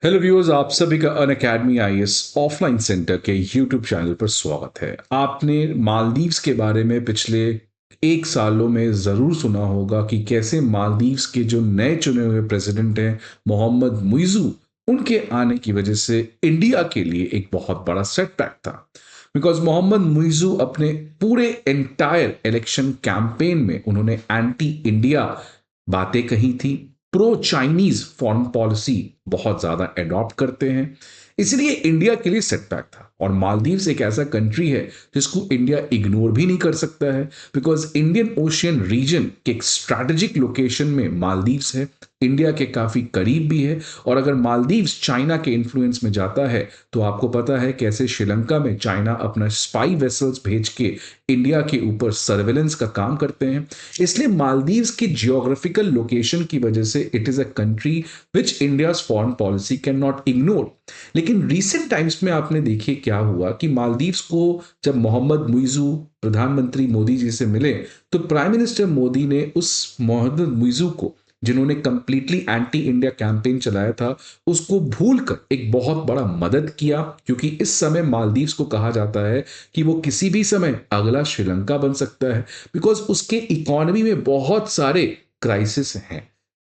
Hello viewers, आप सभी का अनअकैडमी आईएएस ऑफलाइन सेंटर के यूट्यूब चैनल पर स्वागत है। आपने मालदीव्स के बारे में पिछले 1 सालों में ज़रूर सुना होगा कि कैसे मालदीव्स के जो नए चुने हुए प्रेसिडेंट हैं मोहम्मद मुइज़ू, उनके आने की वजह से इंडिया के लिए एक बहुत बड़ा सेटबैक था। बिकॉज मोहम्मद मुइज़ू अपने पूरे एंटायर इलेक्शन कैंपेन में उन्होंने एंटी इंडिया बातें कही थी, प्रो चाइनीज फॉरेन पॉलिसी बहुत ज्यादा एडॉप्ट करते हैं, इसलिए इंडिया के लिए सेटबैक था। और मालदीव्स एक ऐसा कंट्री है जिसको इंडिया इग्नोर भी नहीं कर सकता है, बिकॉज इंडियन ओशियन रीजन के एक स्ट्रैटेजिक लोकेशन में मालदीव्स है, इंडिया के काफी करीब भी है। और अगर मालदीव्स चाइना के इन्फ्लुएंस में जाता है तो आपको पता है कैसे श्रीलंका में चाइना अपना स्पाई वेसल्स भेज के इंडिया के ऊपर सर्वेलेंस का काम करते हैं। इसलिए मालदीव्स की जियोग्राफिकल लोकेशन की वजह से it is a country which India foreign policy can not ignore. लेकिन रिसेंट टाइम्स में आपने देखिए क्या हुआ कि मालदीव्स को जब मोहम्मद मुइजू प्रधानमंत्री मोदी जी से मिले, तो प्राइम मिनिस्टर मोदी ने उस मोहम्मद मुइजू को, जिन्होंने कंप्लीटली एंटी इंडिया कैंपेन चलाया था, उसको भूलकर एक बहुत बड़ा मदद किया। क्योंकि इस समय मालदीव्स को कहा जाता है कि वो किसी भी समय अगला श्रीलंका बन सकता है, बिकॉज उसके इकोनॉमी में बहुत सारे क्राइसिस हैं।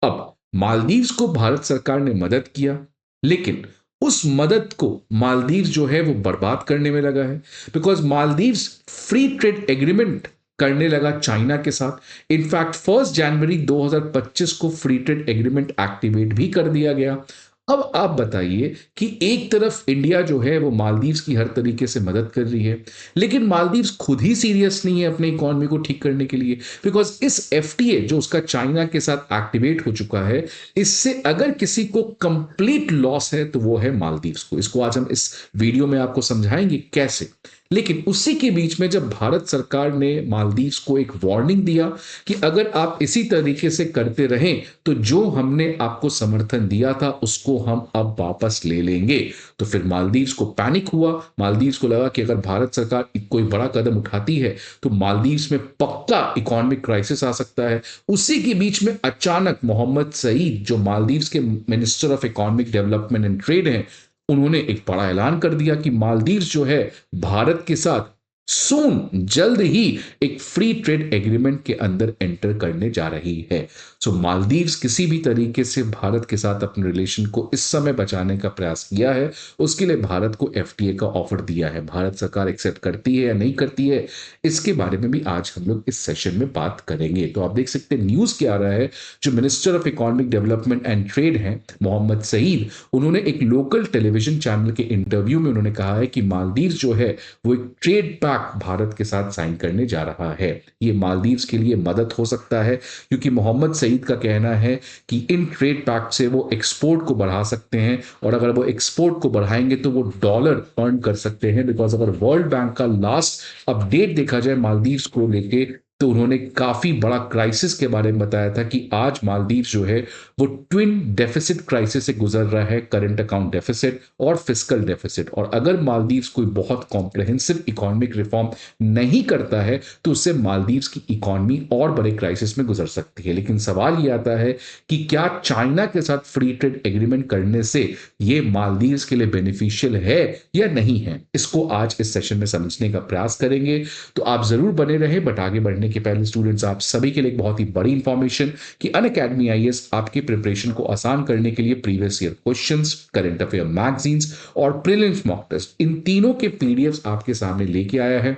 अब मालदीव्स को भारत सरकार ने मदद किया, लेकिन उस मदद को मालदीव्स जो है वो बर्बाद करने में लगा है। Because Maldives free trade agreement करने लगा चाइना के साथ। इनफैक्ट 1 जनवरी 2025 को फ्री ट्रेड एग्रीमेंट एक्टिवेट भी कर दिया गया। अब आप बताइए कि एक तरफ इंडिया जो है वो मालदीव्स की हर तरीके से मदद कर रही है, लेकिन मालदीव्स खुद ही सीरियस नहीं है अपने इकोनॉमी को ठीक करने के लिए। बिकॉज इस एफटीए जो उसका चाइना के साथ एक्टिवेट हो चुका है, इससे अगर किसी को कंप्लीट लॉस है तो वो है मालदीव्स को। इसको आज हम इस वीडियो में आपको समझाएंगे कैसे। लेकिन उसी के बीच में जब भारत सरकार ने मालदीव्स को एक वार्निंग दिया कि अगर आप इसी तरीके से करते रहें तो जो हमने आपको समर्थन दिया था उसको हम अब वापस ले लेंगे, तो फिर मालदीव्स को पैनिक हुआ। मालदीव्स को लगा कि अगर भारत सरकार कोई बड़ा कदम उठाती है तो मालदीव्स में पक्का इकोनॉमिक क्राइसिस आ सकता है। उसी के बीच में अचानक मोहम्मद सईद, जो मालदीव्स के minister of economic development and trade हैं, उन्होंने एक बड़ा ऐलान कर दिया कि मालदीव्स जो है भारत के साथ सून, जल्द ही एक फ्री ट्रेड एग्रीमेंट के अंदर एंटर करने जा रही है। सो मालदीव्स किसी भी तरीके से भारत के साथ अपने रिलेशन को इस समय बचाने का प्रयास किया है। उसके लिए भारत को एफटीए का ऑफर दिया है। भारत सरकार एक्सेप्ट करती है या नहीं करती है, इसके बारे में भी आज हम लोग इस सेशन में बात करेंगे। तो आप देख सकते हैं न्यूज क्या आ रहा है। जो minister of economic development and trade हैं मोहम्मद सईद, उन्होंने एक लोकल टेलीविजन चैनल के इंटरव्यू में उन्होंने कहा है कि मालदीव्स जो है वो एक ट्रेड पैक भारत के साथ साइन करने जा रहा है। ये मालदीव्स के लिए मदद हो सकता है, क्योंकि मोहम्मद सईद का कहना है कि इन ट्रेड पैक्ट से वो एक्सपोर्ट को बढ़ा सकते हैं, और अगर वो एक्सपोर्ट को बढ़ाएंगे तो वो डॉलर अर्न कर सकते हैं। बिकॉज अगर वर्ल्ड बैंक का लास्ट अपडेट देखा जाए मालदीव्स को लेके, तो उन्होंने काफी बड़ा क्राइसिस के बारे में बताया था कि आज मालदीव्स जो है वो ट्विन डेफिसिट क्राइसिस से गुजर रहा है, करंट अकाउंट डेफिसिट और फिस्कल डेफिसिट। और अगर मालदीव्स कोई बहुत कॉम्प्रिहेंसिव इकोनॉमिक रिफॉर्म नहीं करता है तो उससे मालदीव्स की इकोनॉमी और बड़े क्राइसिस में गुजर सकती है। लेकिन सवाल ये आता है कि क्या चाइना के साथ फ्री ट्रेड एग्रीमेंट करने से ये मालदीव्स के लिए बेनिफिशियल है या नहीं है, इसको आज इस सेशन में समझने का प्रयास करेंगे। तो आप जरूर बने रहें। बट आगे बढ़ने के पहले स्टूडेंट्स, आप सभी के लिए एक बहुत ही बड़ी इंफॉर्मेशन कि अनअकैडमी आईएएस आपकी प्रिपरेशन को आसान करने के लिए previous year questions, current affair magazines और प्रीलिम्स मॉक टेस्ट, इन तीनों के पीडीएफ्स आपके सामने लेके आया है।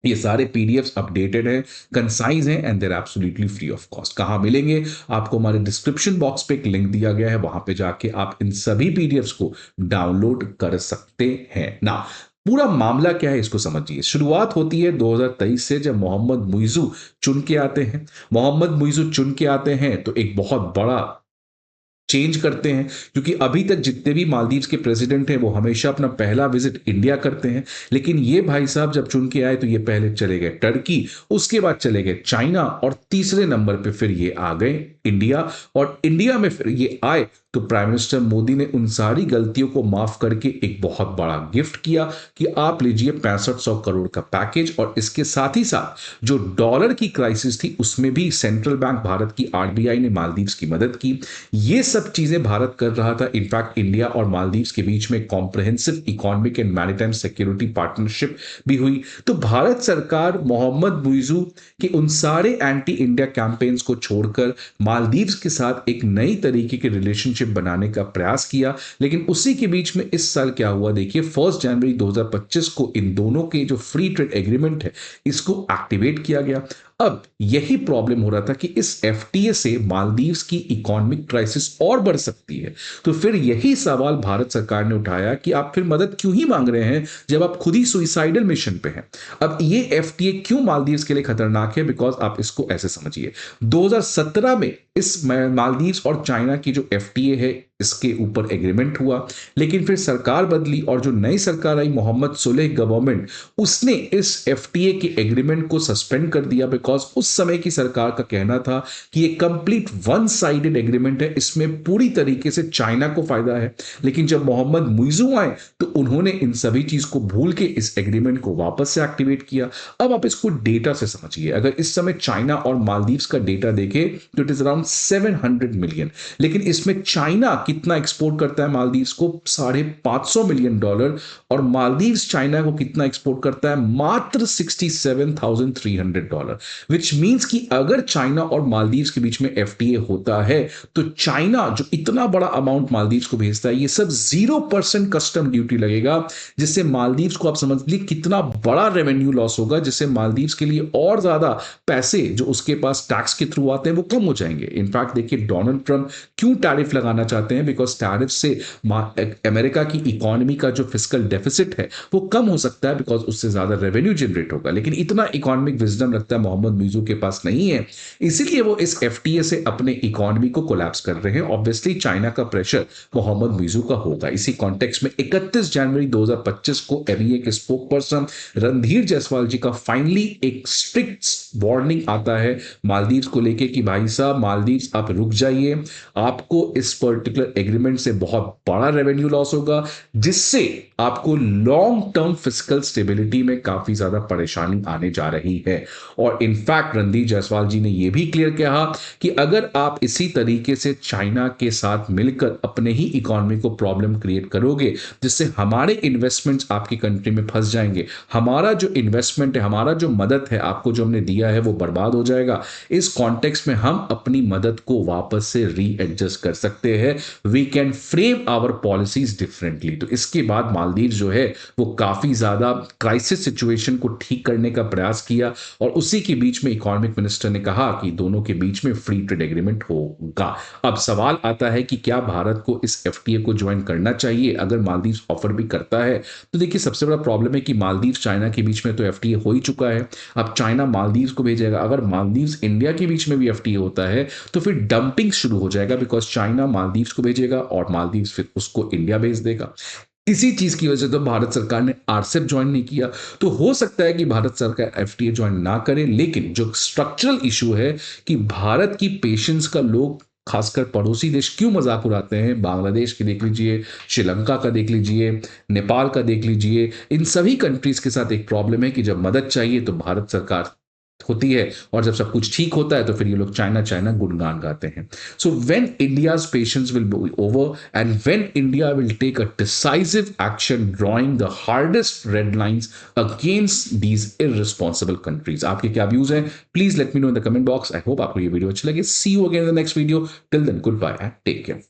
ये सारे पीडीएफ्स अपडेटेड हैं, कंसाइज हैं and there absolutely free of cost. कहां मिलेंगे? आपको हमारे डिस्क्रिप्शन बॉक्स पे एक लिंक दिया गया है, वहां पे जाके आप इन सभी पीडीएफ्स को डाउनलोड कर सकते हैं ना। पूरा मामला क्या है इसको समझिए। शुरुआत होती है 2023 से, जब मोहम्मद मुइजू चुन के आते हैं। मोहम्मद मुइजू चुन के आते हैं तो एक बहुत बड़ा चेंज करते हैं, क्योंकि अभी तक जितने भी मालदीव्स के प्रेसिडेंट हैं वो हमेशा अपना पहला विजिट इंडिया करते हैं। लेकिन ये भाई साहब जब चुन के आए तो ये पहले चले गए टर्की, उसके बाद चले गए चाइना, और तीसरे नंबर पे फिर ये आ गए इंडिया। और इंडिया में फिर ये आए तो प्राइम मिनिस्टर मोदी ने उन सारी गलतियों को माफ करके एक बहुत बड़ा गिफ्ट किया कि आप लीजिए 6500 करोड़ का पैकेज, और इसके साथ ही साथ जो डॉलर की क्राइसिस थी उसमें भी सेंट्रल बैंक भारत की आरबीआई ने मालदीव्स की मदद की। ये सब चीजें भारत कर रहा था। इनफैक्ट इंडिया और मालदीव्स के बीच में comprehensive economic and maritime security partnership भी हुई। तो भारत सरकार मोहम्मद मुइजू के उन सारे एंटी इंडिया कैंपेन्स को छोड़कर मालदीव्स के साथ एक नई तरीके के रिलेशनशिप बनाने का प्रयास किया। लेकिन उसी के बीच में इस साल क्या हुआ देखिए, 1 जनवरी 2025 को इन दोनों के जो फ्री ट्रेड एग्रीमेंट है इसको एक्टिवेट किया गया। अब यही प्रॉब्लम हो रहा था कि इस एफटीए से मालदीव्स की इकोनॉमिक क्राइसिस और बढ़ सकती है। तो फिर यही सवाल भारत सरकार ने उठाया कि आप फिर मदद क्यों ही मांग रहे हैं जब आप खुद ही सुइसाइडल मिशन पे हैं। अब ये एफटीए क्यों मालदीव्स के लिए खतरनाक है, बिकॉज आप इसको ऐसे समझिए, 2017 में इस मालदीव्स और चाइना की जो एफटीए है इसके ऊपर एग्रीमेंट हुआ, लेकिन फिर सरकार बदली और जो नई सरकार आई मोहम्मद सोलेह गवर्नमेंट, उसने इस एफटीए के एग्रीमेंट को सस्पेंड कर दिया। बिकॉज उस समय की सरकार का कहना था कि ये कंप्लीट वन साइडेड एग्रीमेंट है, इसमें पूरी तरीके से चाइना को फायदा है। लेकिन जब मोहम्मद मुइजू आए तो उन्होंने इन सभी चीज को भूल के इस एग्रीमेंट को वापस से एक्टिवेट किया। अब आप इसको डेटा से समझिए, अगर इस समय चाइना और मालदीव्स का डेटा देखें तो इट इज अराउंड 700 मिलियन, लेकिन इसमें चाइना कितना एक्सपोर्ट करता है मालदीव्स को, $550 मिलियन, और मालदीव्स चाइना को कितना एक्सपोर्ट करता है, मात्र $67,300, विच मींस कि अगर चाइना और मालदीव्स के बीच में एफटीए होता है तो चाइना जो इतना बड़ा अमाउंट मालदीव्स को भेजता है ये सब 0% कस्टम ड्यूटी लगेगा, जिससे मालदीव्स को आप समझ लीजिए कितना बड़ा रेवेन्यू लॉस होगा, जिससे मालदीव्स के लिए और ज्यादा पैसे जो उसके पास टैक्स के थ्रू आते हैं वो कम हो जाएंगे। इनफैक्ट देखिए डोनाल्ड ट्रंप क्यों टैरिफ लगाना चाहते हैं, बिकॉज टैरिफ से अमेरिका की इकोनॉमी का जो फिस्कल डेफिसिट है वो कम हो सकता है, बिकॉज उससे ज्यादा रेवेन्यू जनरेट होगा। लेकिन इतना इकोनॉमिक विजडम लगता है मोहम्मद मुइजू के पास नहीं है, इसीलिए वो इस एफटीए से अपने इकोनॉमी को कोलैप्स कर रहे हैं। ऑब्वियसली चाइना का प्रेशर मोहम्मद मुइजू का होगा। इसी कॉन्टेक्स्ट में 31 जनवरी 2025 को एमईए के स्पोक पर्सन रणधीर जायसवाल जी का फाइनली एक स्ट्रिक्ट वार्निंग आता है मालदीव्स को लेके कि भाई साहब मालदीव्स आप रुक जाइए, आपको इस पर्टिकुलर एग्रीमेंट से बहुत बड़ा रेवेन्यू लॉस होगा, जिससे आपको लॉन्ग टर्म फिस्कल स्टेबिलिटी में काफी ज्यादा परेशानी आने जा रही है। और इनफैक्ट रणधीर जायसवाल जी ने यह भी क्लियर कहा कि अगर आप इसी तरीके से चाइना के साथ मिलकर अपने ही इकोनॉमी को प्रॉब्लम क्रिएट करोगे, जिससे हमारे इन्वेस्टमेंट्स आपकी कंट्री में फंस जाएंगे, हमारा जो इन्वेस्टमेंट है, हमारा जो मदद है आपको जो हमने दिया है वो बर्बाद हो जाएगा। इस कॉन्टेक्स्ट में हम अपनी मदद को वापस से रीएडजस्ट कर सकते हैं, we can frame our policies differently. तो इसके बाद मालदीव जो है वो काफी ज्यादा क्राइसिस सिचुएशन को ठीक करने का प्रयास किया, और उसी के बीच में इकोनॉमिक मिनिस्टर ने कहा कि दोनों के बीच में फ्री ट्रेड एग्रीमेंट होगा। अब सवाल आता है कि क्या भारत को इस एफटीए को ज्वाइन करना चाहिए अगर मालदीव ऑफर भी करता है। तो देखिए सबसे बड़ा प्रॉब्लम है कि मालदीव चाइना के बीच में तो एफटीए हो ही चुका है, अब चाइना मालदीव को भेजेगा। अगर मालदीव इंडिया के बीच में भी एफटीए होता है तो फिर डंपिंग शुरू हो जाएगा, बिकॉज चाइना मालदीव को भेजेगा और मालदीव फिर उसको इंडिया भेज देगा। इसी चीज की वजह से तो भारत सरकार ने आरसेप ज्वाइन नहीं किया। तो हो सकता है कि भारत सरकार एफटीए ज्वाइन ना करे, लेकिन जो स्ट्रक्चरल इशू है कि भारत की पेशेंस का लोग खासकर पड़ोसी देश क्यों मजाक उड़ाते हैं, बांग्लादेश की देख लीजिए, श्रीलंका का देख लीजिए, नेपाल का देख लीजिए, इन सभी कंट्रीज के साथ एक प्रॉब्लम है कि जब मदद चाहिए तो भारत सरकार होती है, और जब सब कुछ ठीक होता है तो फिर ये लोग चाइना चाइना गुणगान गाते हैं। So when India's patience will be over and when India will take a decisive action drawing the hardest red lines against these irresponsible countries. आपके क्या व्यूज हैं, please let me know in the comment box. I hope आपको ये video अच्छी लगे। See you again in the next video, till then goodbye and take care.